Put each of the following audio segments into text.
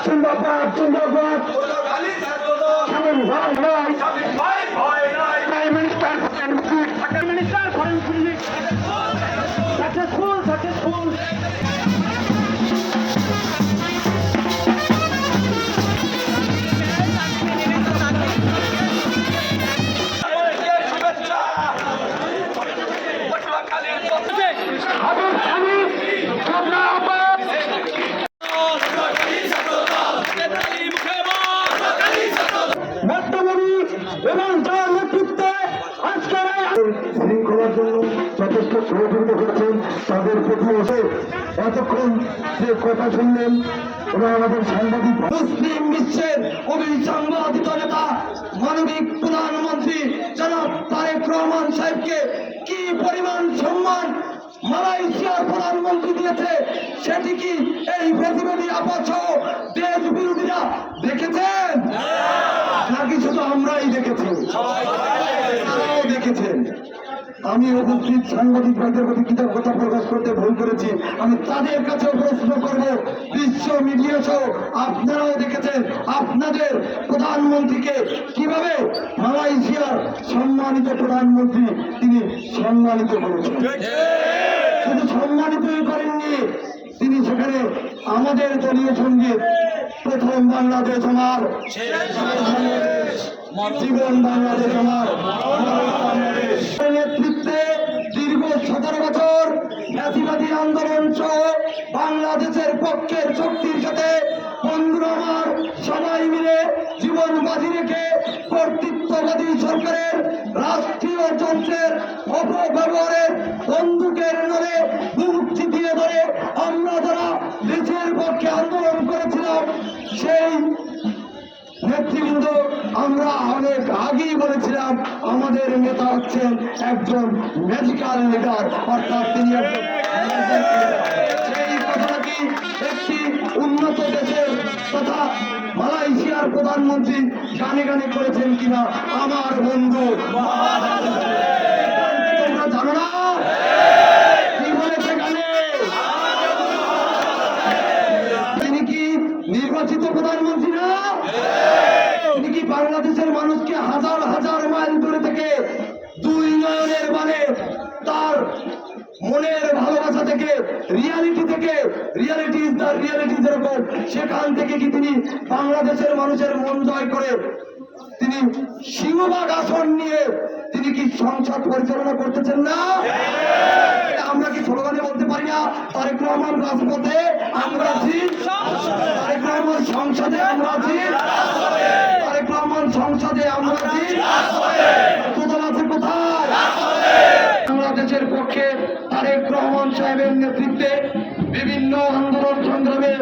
জিন্দাবাদ জিন্দাবাদ prime minister successful এবং যার নেতৃত্বে আজকের শৃঙ্খলার জন্য যথেষ্ট সহযোগিতা করেছেন তাদের প্রতি এসে এতক্ষণ যে কথা শুনলেন এবং আমাদের সাংবাদিক মুসলিম বিশ্বের অভিসংবাদিত নেতা মানবিক প্রধানমন্ত্রী জনাব তারেক রহমান সাহেবকে কি পরিমাণ সম্মান মালয়েশিয়ার প্রধানমন্ত্রী দিয়েছে সেটি কি এই প্রতিবাদী আপাত দেশ বিরোধীরা দেখেছেন নাকি শুধু আমরাই দেখেছি? তারাও দেখেছেন। আমি উপস্থিত সাংবাদিক ভাইদের প্রতি কৃতজ্ঞতা প্রকাশ করতে ভুল করেছি। আমি তাদের কাছেও প্রশ্ন করব, বিশ্ব মিডিয়া সহ আপনারাও দেখেছেন আপনাদের প্রধানমন্ত্রীকে কিভাবে মালয়েশিয়ার সম্মানিত প্রধানমন্ত্রী তিনি সম্মানিত করেছেন। শুধু সম্মানিতই করেননি, তিনি সেখানে আমাদের দলীয় সঙ্গীত প্রথম বাংলাদেশ আমার, জীবন বাংলাদেশ আমার নেতৃত্বে দীর্ঘ 17 বছর জাতিবাদী আন্দোলন সহ বাংলাদেশের পক্ষের শক্তির সাথে বন্ধুরা আমার সবাই মিলে জীবন বাজি রেখে কর্তৃত্ববাদী সরকারের রাষ্ট্রীয় যন্ত্রের অপব্যবহারের বন্দুকের নড়ে মুখ চিতিয়ে ধরে আমরা যারা দেশের পক্ষে আন্দোলন করেছিলাম সেই নেতৃবৃন্দ আমরা অনেক আগেই বলেছিলাম আমাদের নেতা হচ্ছেন একজন ম্যাজিক্যাল লিডার, অর্থাৎ তিনি একজন সেই কথাটি একটি উন্নত দেশের তথা মালয়েশিয়ার প্রধানমন্ত্রী গানে গানে করেছেন কিনা আমার বন্ধু তোমরা জানো না কি বলেছে গানে? তিনি কি নির্বাচিত প্রধানমন্ত্রী না? তিনি কি বাংলাদেশের মানুষকে হাজার হাজার মাইল দূরে থেকে দুই নয়নের মানে তার মনের ভালোবাসা থেকে রিয়ালিটি যেরকম সেখান থেকে কি তিনি বাংলাদেশের মানুষের মন জয় করে তিনি সিংহভাগ আসন নিয়ে তিনি কি সংসদ পরিচালনা করতেছেন না? আমরা কি স্লোগানে বলতে পারি না তারেক রহমান রাজপথে আমরা আছি, তারেক রহমান সংসদে আমরা আছি, তারেক রহমান সংসদে আমরা আছি, কোথাও আছে কোথায়? বাংলাদেশের পক্ষে তারেক রহমান সাহেবের নেতৃত্বে বিভিন্ন আন্দোলন সংগ্রামে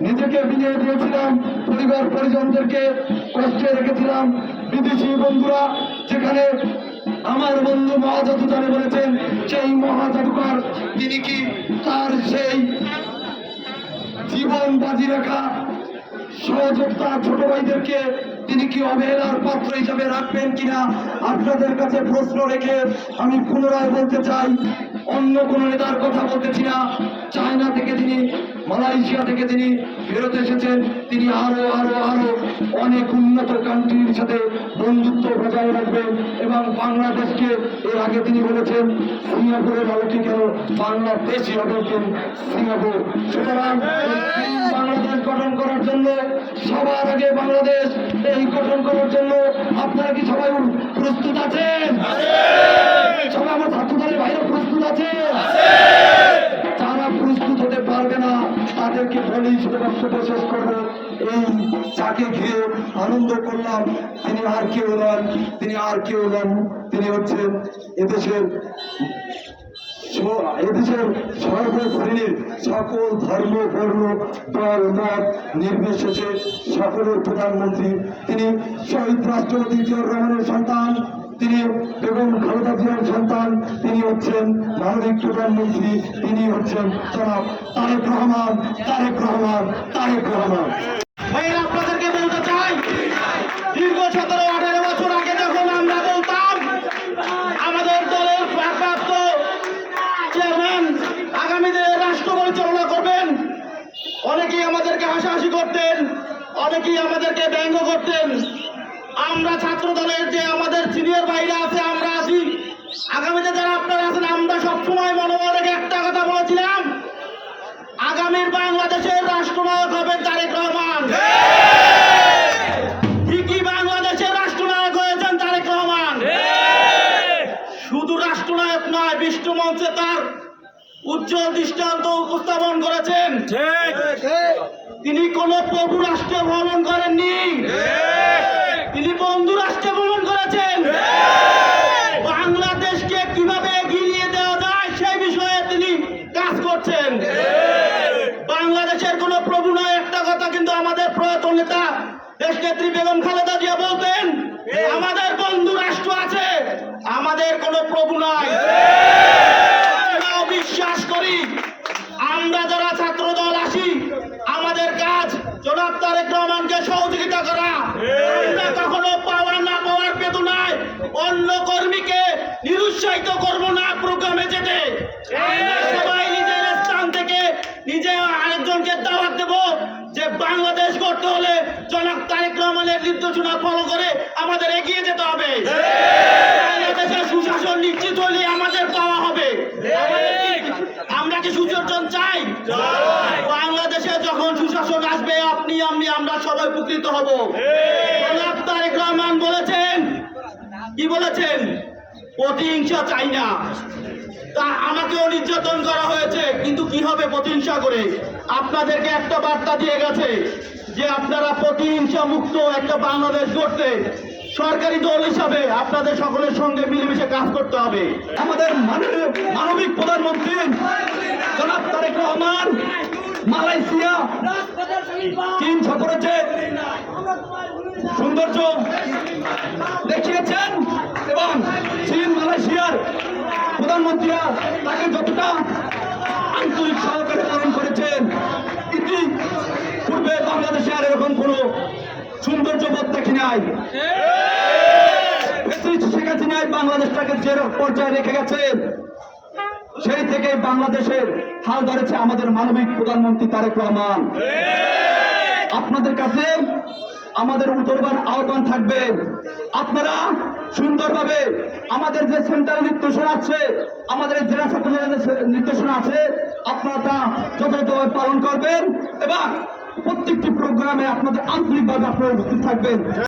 নিজেকে বিলিয়ে দিয়েছিলাম, পরিবার পরিজনদেরকে কষ্টে রেখেছিলাম। বিদেশি বন্ধুরা যেখানে আমার বন্ধু মহাজাদুকারে বলেছেন সেই মহাজাদুকার তিনি কি তার সেই জীবন বাজি রাখা সহযোগিতা ছোট ভাইদেরকে তিনি কি অবহেলার পাত্র হিসাবে রাখবেন কিনা আপনাদের কাছে প্রশ্ন রেখে আমি পুনরায় বলতে চাই, অন্য কোন নেতার কথা বলতেছি না। চায়না থেকে তিনি, মালয়েশিয়া থেকে তিনি ফেরত এসেছেন, তিনি আরো অনেক উন্নত কান্ট্রির সাথে বন্ধুত্ব বজায় রাখবেন এবং বাংলাদেশকে এর আগে তিনি বলেছেন সিঙ্গাপুরের আলোকে কেন বাংলাদেশই হবে সিঙ্গাপুর। সুতরাং বাংলাদেশ গঠন করার জন্য সবার আগে বাংলাদেশ এই গঠন করার জন্য আপনারা কি সবাই প্রস্তুত আছেন? সবাই আমার ছাত্রদলের বাইরে প্রস্তুত আছে? যারা প্রস্তুত হতে পারবে না তাদেরকে বলেই ছোট বক্তব্য শেষ করবো। এই যাকে ঘিরে আনন্দ করলাম তিনি আর কেউ নন, তিনি হচ্ছেন এদেশের সর্বশ্রেণীর সকল ধর্ম বর্ণ দল মত নির্বিশেষে সকলের প্রধানমন্ত্রী। তিনি শহীদ রাষ্ট্রপতি জিয়াউর রহমানের সন্তান, তিনি বেগম খালেদা জিয়ার সন্তান, তিনি হচ্ছেন মানবিক প্রধানমন্ত্রী, তিনি হচ্ছেন জনাব তারেক রহমান। আপনাদেরকে বলতে চাই, দীর্ঘ 17-18 বছর আগে যখন আমরা বলতাম আমাদের দলের ভারপ্রাপ্ত চেয়ারম্যান আগামী দিনে রাষ্ট্র পরিচালনা করবেন, অনেকেই আমাদেরকে হাসাহাসি করতেন। অনেকেই আমাদেরকে ব্যঙ্গ করতেন। আমরা ছাত্র দলের যে আমাদের সিনিয়র ভাইরা আছে, আমরা আছি, আগামীতে যারা আপনারা আছেন, আমরা সবসময় মনোবল রেখে একটা কথা বলেছিলাম, আগামীর বাংলাদেশের রাষ্ট্রনায়ক হবেন তারেক রহমান। ঠিকই বাংলাদেশের রাষ্ট্রনায়ক হয়েছেন তারেক রহমান। শুধু রাষ্ট্রনায়ক নয়, বিষ্ণু মঞ্চে তার উজ্জ্বল দৃষ্টান্ত উপস্থাপন করেছেন। তিনি কোন প্রভু রাষ্ট্র ভ্রমণ করেননি, তিনি বন্ধু রাষ্ট্রে ভ্রমণ করেছেন। বাংলাদেশকে কিভাবে এগিয়ে নিয়ে দেওয়া যায় সেই বিষয়ে তিনি কাজ করছেন। বাংলাদেশের কোন প্রভু নয়, একটা কথা কিন্তু আমাদের প্রয়াত নেতা দেশনেত্রী বেগম খালেদা জিয়া বলতেন, আমাদের বন্ধু রাষ্ট্র আছে, আমাদের কোনো প্রভু নাই। আমরাও বিশ্বাস করি, আমরা যারা ছাত্র দল আসি, আমাদের কাজ জনাব তারেক রহমানকে সহযোগিতা করা। আমরা কখনো পাওয়ার না পাওয়ার বেদনায় অন্য কর্মীকে নিরুৎসাহিত করব না প্রোগ্রামে যেতে। আমরা সবাই নিজের স্থান থেকে নিজে আরেকজনকে দাওয়াত দেব যে বাংলাদেশ গড়তে হলে জনাব তারেক রহমানের নির্দেশনা ফলো করে আমাদের এগিয়ে যেতে হবে। বাংলাদেশের সুশাসন নিশ্চিত হলে আমাদের পাওয়া হবে। আমরা কি সুশাসন চাই? বাংলাদেশে যখন সুশাসন আসবে, আপনি আমি আমরা সবাই উপকৃত হব। জনাব তারেক রহমান বলেছেন, কি বলেছেন? প্রতিহিংসা চাই না। তা আমাকেও নির্যাতন করা হয়েছে, কিন্তু কি হবে প্রতিহিংসা করে? আপনাদেরকে একটা বার্তা দিয়ে গেছে যে আপনারা প্রতিহিংসা মুক্ত একটা বাংলাদেশ গড়তে সরকারি দল হিসাবে আপনাদের সকলের সঙ্গে মিলেমিশে কাজ করতে হবে। আমাদের মানবিক প্রধানমন্ত্রী জনাব তারেক রহমান মালয়েশিয়া চীন সফরেছে সৌন্দর্য দেখিয়েছেন এবং চীন মালয়েশিয়ার প্রধানমন্ত্রীরা তাকে যতটা আন্তরিক সহকারে পালন করেছেন, ইতি পূর্বে বাংলাদেশে আর এরকম কোনো সৌন্দর্যবোধ দেখি নাই। শেখ হাসিনাই বাংলাদেশটাকে যে পর্যায়ে রেখে গেছে, সেই থেকে বাংলাদেশের হাল ধরেছে আমাদের মানবিক প্রধানমন্ত্রী তারেক রহমান। আপনাদের কাছে আমাদের উত্তরবার আহ্বান থাকবে, আপনারা সুন্দরভাবে আমাদের যে সেন্ট্রাল নির্দেশনা আছে, আমাদের জেলা ছাত্র নির্দেশনা আছে, আপনারা তা যথাযথভাবে পালন করবেন এবং প্রত্যেকটি প্রোগ্রামে আপনাদের আন্তরিকভাবে আপনারা উপস্থিত থাকবেন।